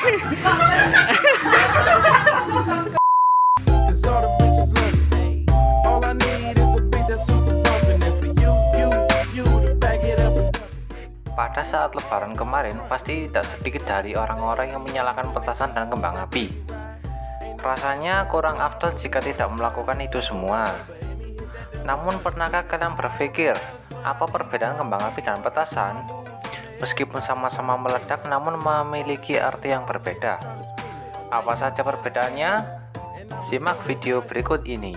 Pada saat lebaran kemarin, pasti tidak sedikit dari orang-orang yang menyalakan petasan dan kembang api. Rasanya kurang afdal jika tidak melakukan itu semua. Namun pernahkah kalian berpikir, apa perbedaan kembang api dan petasan? Meskipun sama-sama meledak namun memiliki arti yang berbeda. Apa saja perbedaannya? Simak video berikut ini.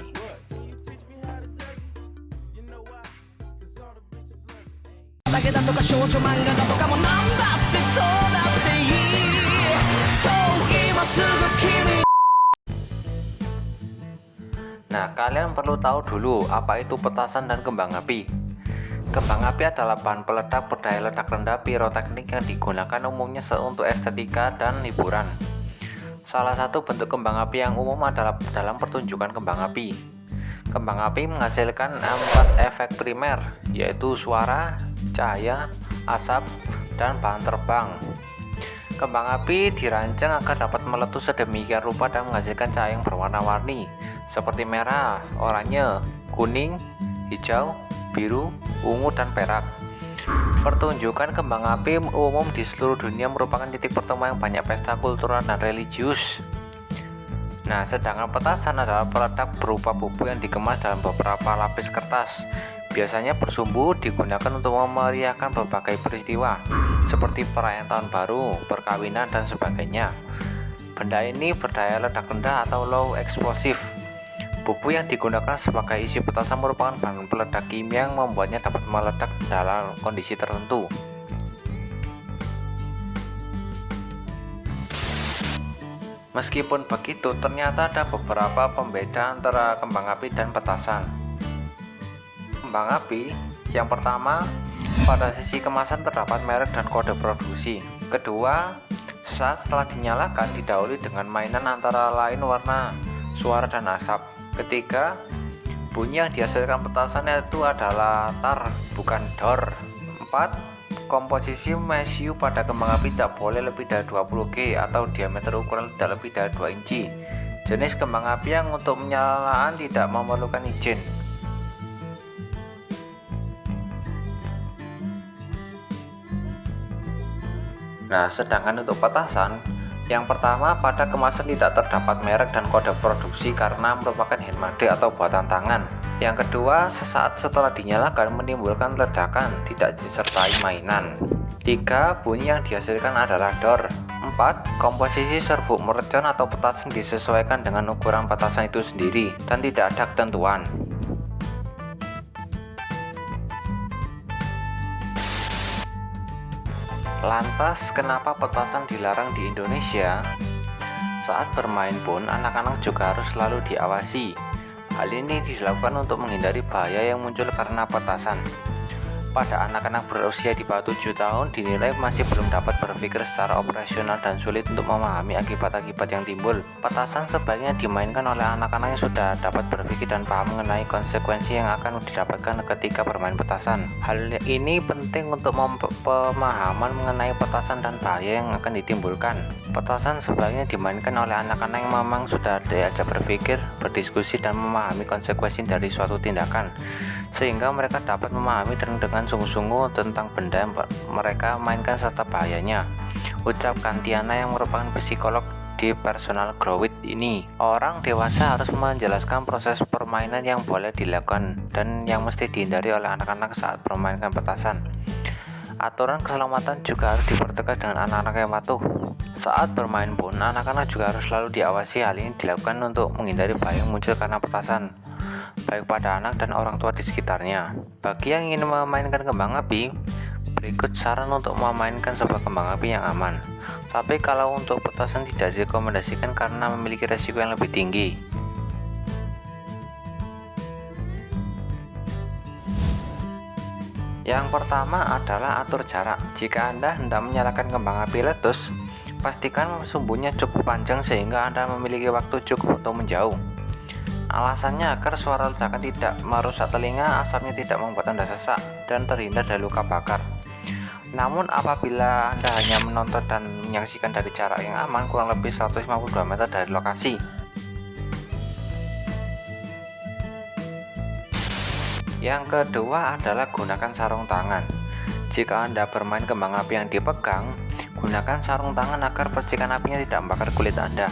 Nah, kalian perlu tahu dulu apa itu petasan dan kembang api. Kembang api adalah bahan peledak berdaya ledak rendah piroteknik yang digunakan umumnya untuk estetika dan hiburan. Salah satu bentuk kembang api yang umum adalah dalam pertunjukan kembang api. Kembang api menghasilkan 4 efek primer, yaitu suara, cahaya, asap, dan bahan terbang. Kembang api dirancang agar dapat meletus sedemikian rupa dan menghasilkan cahaya yang berwarna-warni, seperti merah, oranye, kuning, hijau, biru, ungu, dan perak. Pertunjukan kembang api umum di seluruh dunia merupakan titik pertemuan yang banyak pesta kultural dan religius. Nah, sedangkan petasan adalah peledak berupa bubuk yang dikemas dalam beberapa lapis kertas. Biasanya bersumbu digunakan untuk memeriahkan berbagai peristiwa, seperti perayaan tahun baru, perkawinan, dan sebagainya. Benda ini berdaya ledak rendah atau low explosive. Bubuk yang digunakan sebagai isi petasan merupakan bahan peledak kimia yang membuatnya dapat meledak dalam kondisi tertentu. Meskipun begitu, ternyata ada beberapa pembeda antara kembang api dan petasan. Kembang api, yang pertama, pada sisi kemasan terdapat merek dan kode produksi. Kedua, sesaat setelah dinyalakan didahului dengan mainan antara lain warna, suara, dan asap. Ketiga, bunyi yang dihasilkan petasan itu adalah tar, bukan dor. 4. Komposisi mesiu pada kembang api tidak boleh lebih dari 20G atau diameter ukuran tidak lebih dari 2 inci. Jenis kembang api yang untuk penyalaan tidak memerlukan izin. Nah, sedangkan untuk petasan, yang pertama, pada kemasan tidak terdapat merek dan kode produksi karena merupakan handmade atau buatan tangan. Yang kedua, sesaat setelah dinyalakan menimbulkan ledakan, tidak disertai mainan. 3. Bunyi yang dihasilkan adalah dor. 4. Komposisi serbuk mercon atau petasan disesuaikan dengan ukuran petasan itu sendiri dan tidak ada ketentuan. Lantas, kenapa petasan dilarang di Indonesia? Saat bermain pun, anak-anak juga harus selalu diawasi. Hal ini dilakukan untuk menghindari bahaya yang muncul karena petasan. Pada anak-anak berusia di bawah 7 tahun dinilai masih belum dapat berpikir secara operasional dan sulit untuk memahami akibat-akibat yang timbul. Petasan sebaiknya dimainkan oleh anak-anak yang sudah dapat berpikir dan paham mengenai konsekuensi yang akan didapatkan ketika bermain petasan. Hal ini penting untuk pemahaman mengenai petasan dan bahaya yang akan ditimbulkan. Petasan sebaiknya dimainkan oleh anak-anak yang memang sudah diajak berpikir, berdiskusi, dan memahami konsekuensi dari suatu tindakan, sehingga mereka dapat memahami dan dengan sungguh-sungguh tentang benda yang mereka mainkan serta bahayanya. Ucap Kantiana yang merupakan psikolog di personal growth ini. Orang dewasa harus menjelaskan proses permainan yang boleh dilakukan dan yang mesti dihindari oleh anak-anak saat bermainkan petasan. Aturan keselamatan juga harus dipertegas dengan anak-anak yang patuh. Saat bermain pun, anak-anak juga harus selalu diawasi. Hal ini dilakukan untuk menghindari bahaya yang muncul karena petasan, baik pada anak dan orang tua di sekitarnya. Bagi yang ingin memainkan kembang api, berikut saran untuk memainkan sebuah kembang api yang aman. Tapi kalau untuk petasan tidak direkomendasikan karena memiliki resiko yang lebih tinggi. Yang pertama adalah atur jarak. Jika Anda hendak menyalakan kembang api letus, pastikan sumbunya cukup panjang sehingga Anda memiliki waktu cukup untuk menjauh. Alasannya agar suara ledakan tidak merusak telinga, asapnya tidak membuat Anda sesak, dan terhindar dari luka bakar. Namun apabila Anda hanya menonton dan menyaksikan dari jarak yang aman kurang lebih 152 meter dari lokasi. Yang kedua adalah gunakan sarung tangan. Jika Anda bermain kembang api yang dipegang, gunakan sarung tangan agar percikan apinya tidak membakar kulit Anda.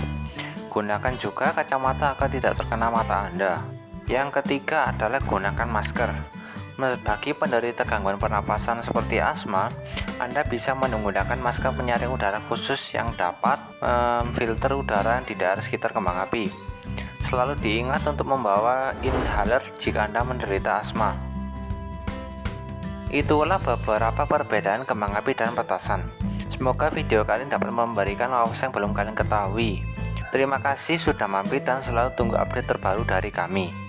Gunakan juga kacamata agar tidak terkena mata Anda. Yang ketiga adalah gunakan masker. Bagi penderita gangguan pernapasan seperti asma, Anda bisa menggunakan masker penyaring udara khusus yang dapat filter udara di daerah sekitar kembang api. Selalu diingat untuk membawa inhaler jika Anda menderita asma. Itulah beberapa perbedaan kembang api dan petasan. Semoga video kalian dapat memberikan wawasan yang belum kalian ketahui. Terima kasih sudah mampir dan selalu tunggu update terbaru dari kami.